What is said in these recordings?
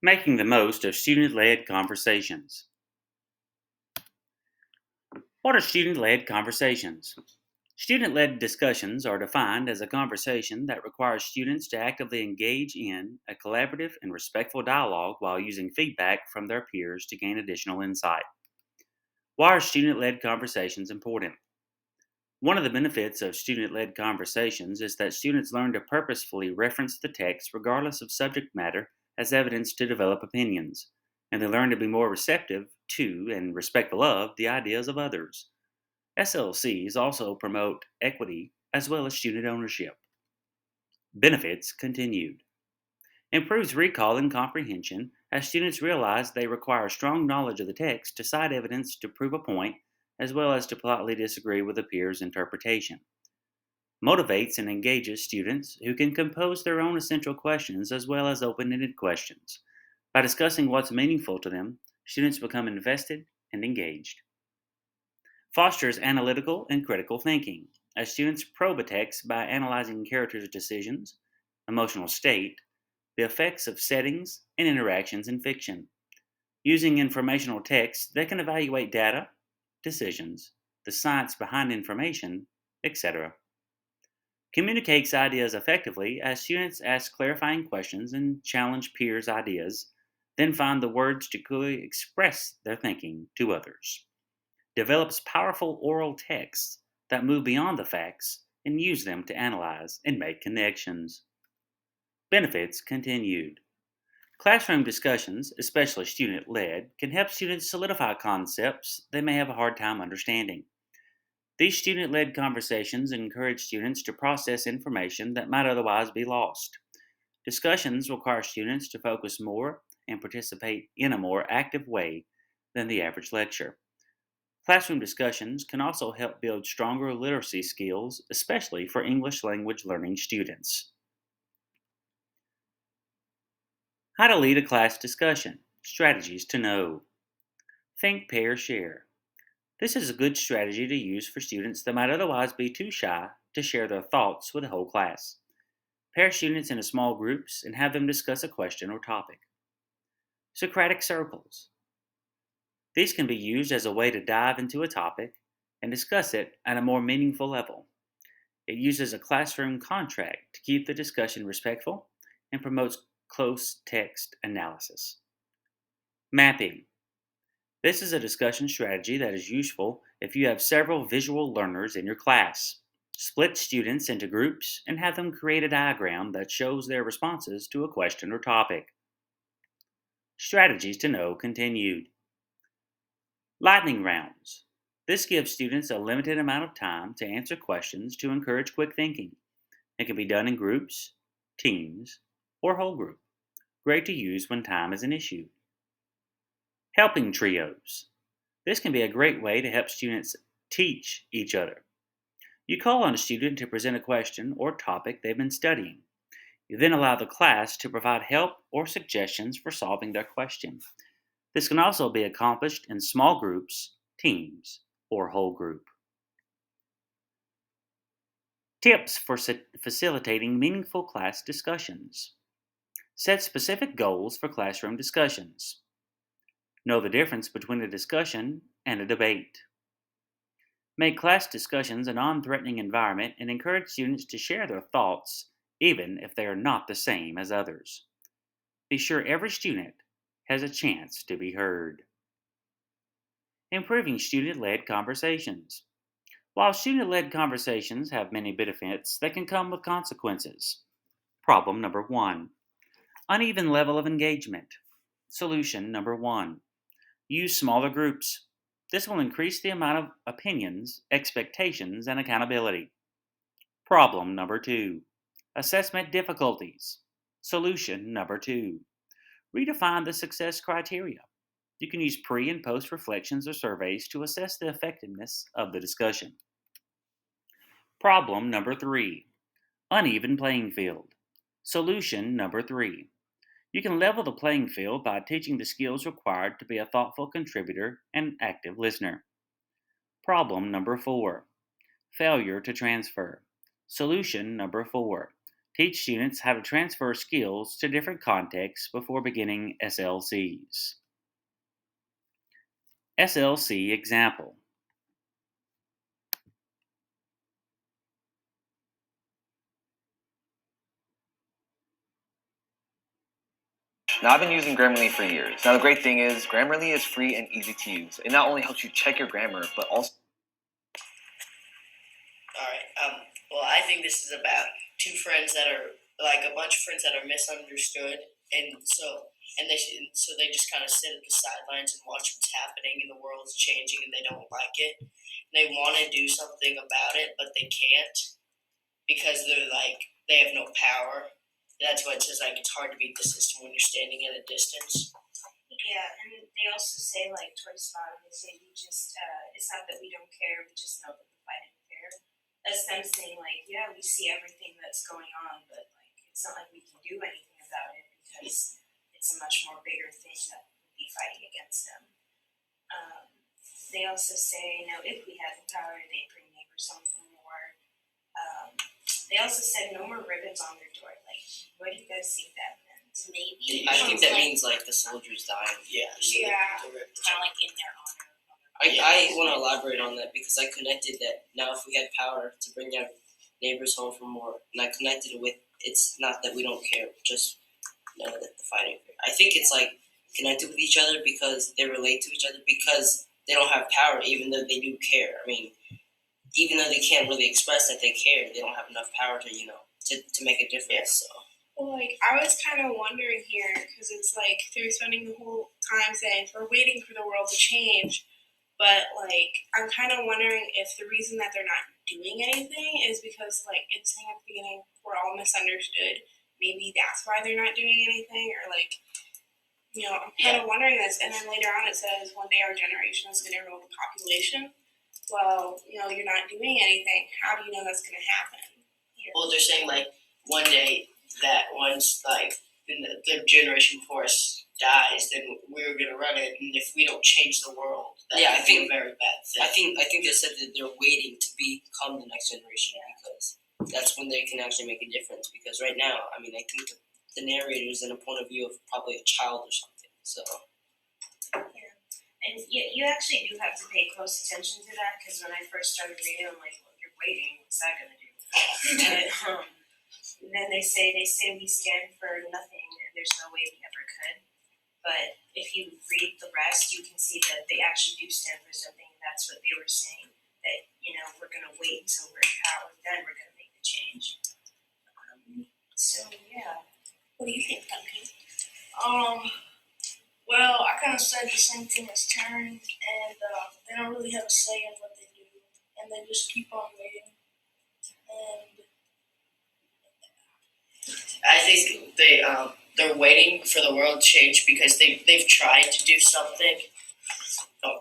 Making the most of student-led conversations. What are student-led conversations? Student-led discussions are defined as a conversation that requires students to actively engage in a collaborative and respectful dialogue while using feedback from their peers to gain additional insight. Why are student-led conversations important? One of the benefits of student-led conversations is that students learn to purposefully reference the text regardless of subject matter as evidence to develop opinions, and they learn to be more receptive to and respectful of the ideas of others. SLCs also promote equity as well as student ownership. Benefits continued. Improves recall and comprehension as students realize they require strong knowledge of the text to cite evidence to prove a point as well as to politely disagree with a peer's interpretation. Motivates and engages students who can compose their own essential questions as well as open ended questions. By discussing what's meaningful to them, students become invested and engaged. Fosters analytical and critical thinking, as students probe a text by analyzing characters' decisions, emotional state, the effects of settings, and interactions in fiction. Using informational text, they can evaluate data, decisions, the science behind information, etc. Communicates ideas effectively as students ask clarifying questions and challenge peers' ideas, then find the words to clearly express their thinking to others. Develops powerful oral texts that move beyond the facts and use them to analyze and make connections. Benefits continued. Classroom discussions, especially student led, can help students solidify concepts they may have a hard time understanding. These student led conversations encourage students to process information that might otherwise be lost. Discussions require students to focus more and participate in a more active way than the average lecture. Classroom discussions can also help build stronger literacy skills, especially for English language learning students. How to lead a class discussion. Strategies to know. Think, pair, share. This is a good strategy to use for students that might otherwise be too shy to share their thoughts with the whole class. Pair students into small groups and have them discuss a question or topic. Socratic circles. These can be used as a way to dive into a topic and discuss it at a more meaningful level. It uses a classroom contract to keep the discussion respectful and promotes close text analysis. Mapping. This is a discussion strategy that is useful if you have several visual learners in your class. Split students into groups and have them create a diagram that shows their responses to a question or topic. Strategies to know continued. Lightning rounds. This gives students a limited amount of time to answer questions to encourage quick thinking. It can be done in groups, teams, or whole group. Great to use when time is an issue. Helping trios. This can be a great way to help students teach each other. You call on a student to present a question or topic they've been studying. You then allow the class to provide help or suggestions for solving their question. This can also be accomplished in small groups, teams, or whole group. Tips for facilitating meaningful class discussions. Set specific goals for classroom discussions. Know the difference between a discussion and a debate. Make class discussions a non threatening environment and encourage students to share their thoughts, even if they are not the same as others. Be sure every student has a chance to be heard. Improving student led conversations. While student led conversations have many benefits, they can come with consequences. Problem number one: uneven level of engagement. Solution number one: use smaller groups. This will increase the amount of opinions, expectations, and accountability. Problem number two: assessment difficulties. Solution number two: redefine the success criteria. You can use pre and post reflections or surveys to assess the effectiveness of the discussion. Problem number three: uneven playing field. Solution number three: you can level the playing field by teaching the skills required to be a thoughtful contributor and active listener. Problem number four: failure to transfer. Solution number four: Teach students how to transfer skills to different contexts before beginning SLCs. SLC example. Now, I've been using Grammarly for years. Now, the great thing is, Grammarly is free and easy to use. It not only helps you check your grammar, but also. All right. Well, I think this is about two friends that are like a bunch of friends that are misunderstood, and so they just kind of sit at the sidelines and watch what's happening, and the world's changing, and they don't like it. And they want to do something about it, but they can't because they have no power. That's why it says like it's hard to beat the system when you're standing at a distance. Yeah, and they also say like towards the bottom, they say we just it's not that we don't care, we just know that the fight isn't fair. That's them saying like, yeah, we see everything that's going on, but like it's not like we can do anything about it because it's a much more bigger thing that would be fighting against them. They also say, if we had the power, they'd bring neighbors home for more. They also said no more ribbons on their door. Like, what do you guys think that meant? Maybe. I think that means like the soldiers dying. Yeah. Yeah. Kind of like in their honor. I want to elaborate on that because I connected that now if we had power to bring our neighbors home for more, and I connected it with it's not that we don't care, just know that the fighting. I think it's like connected with each other because they relate to each other because they don't have power even though they do care. I mean, even though they can't really express that they care, they don't have enough power to to make a difference. So. Well, like, I was kind of wondering here, because it's like they're spending the whole time saying we're waiting for the world to change, but like, I'm kind of wondering if the reason that they're not doing anything is because, like, it's saying at the beginning, we're all misunderstood. Maybe that's why they're not doing anything, or like, I'm kind of wondering this. And then later on it says one day our generation is going to rule the population. Well, you're not doing anything. How do you know that's going to happen? Well, they're saying like one day that once like the generation before us dies, then we're gonna run it, and if we don't change the world, I think a very bad thing. I think they said that they're waiting to become the next generation because that's when they can actually make a difference. Because right now, I mean, I think the narrator is in a point of view of probably a child or something. So. Yeah. And you actually do have to pay close attention to that because when I first started reading, I'm like, well, you're waiting. What's that gonna do? But then they say we stand for nothing, and there's no way we ever could. But if you read the rest, you can see that they actually do stand for something. That's what they were saying. That we're gonna wait until we're in power, then we're gonna make the change. So yeah, what do you think, Duncan? Well, I kind of said the same thing as Taryn, and they don't really have a say in what they do, and they just keep on waiting. And I think they're waiting for the world to change because they've tried to do something. Oh.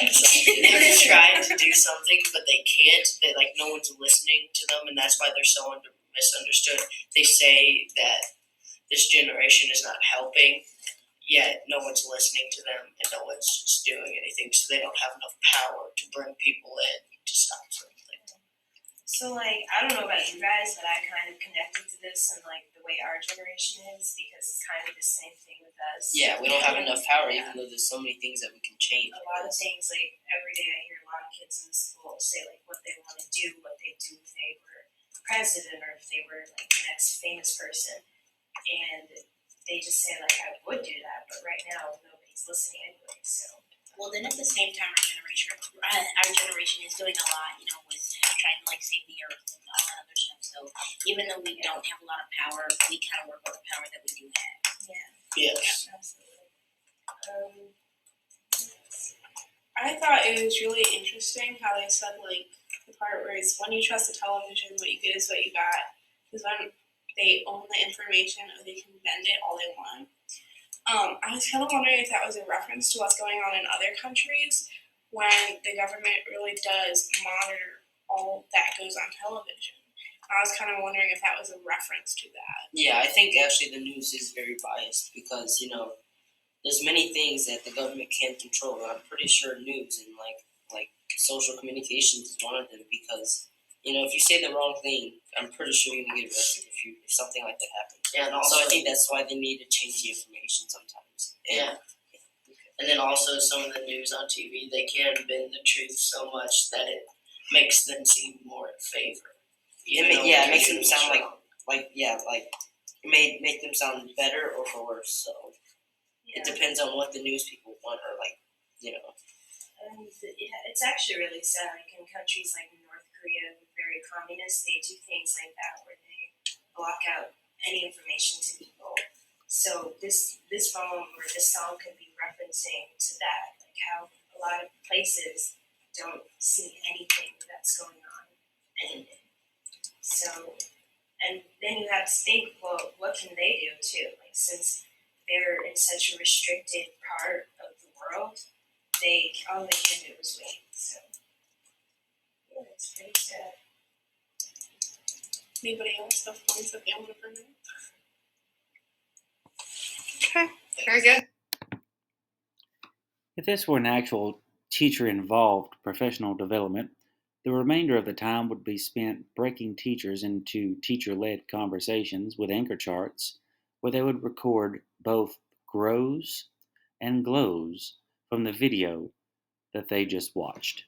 They're trying to do something, but they can't. No one's listening to them, and that's why they're so misunderstood. They say that this generation is not helping, yet no one's listening to them, and no one's just doing anything. So they don't have enough power to bring people in to stop something. So, like, I don't know about you guys, but I kind of connected to this and, like, the way our generation is because it's kind of the same thing with us. Yeah, we don't have enough power, even though there's so many things that we can change. A lot of things, like, every day I hear a lot of kids in school say, like, what they want to do, what they'd do if they were president or if they were, like, the next famous person. And they just say, like, I would do that, but right now nobody's listening anyway, so. Well, then at the same time, our generation is doing a lot, with trying to save the earth and all that other stuff. So even though we don't have a lot of power, we kind of work with the power that we do have. Yeah. Yes. Absolutely. I thought it was really interesting how they said the part where it's when you trust the television, what you get is what you got. Because when they own the information or they can bend it all they want. I was kind of wondering if that was a reference to what's going on in other countries when the government really does monitor all that goes on television. I was kind of wondering if that was a reference to that. Yeah, I think actually the news is very biased because, there's many things that the government can't control. And I'm pretty sure news and like social communications is one of them because, if you say the wrong thing I'm pretty sure you're gonna get arrested if something like that happens. Yeah, and So also I think that's why they need to change the information sometimes. yeah. And then also some of the news on TV, they can bend the truth so much that it makes them seem more in favor. It makes them sound like it may make them sound better or for worse. So Yeah. it depends on what the news people want or And it's actually really sad. Like in countries like North Korea, very communist, they do things like that where they block out any information to people. So this poem or this song could be referencing to that, like how a lot of places don't see anything that's going on, and so and then you have to think, well, what can they do too? Like since they're in such a restricted part of the world, all they can do is wait. So yeah, it's pretty sad. Anybody else have points that they want to bring up? Okay, very good. If this were an actual teacher involved professional development, the remainder of the time would be spent breaking teachers into teacher led conversations with anchor charts where they would record both grows and glows from the video that they just watched.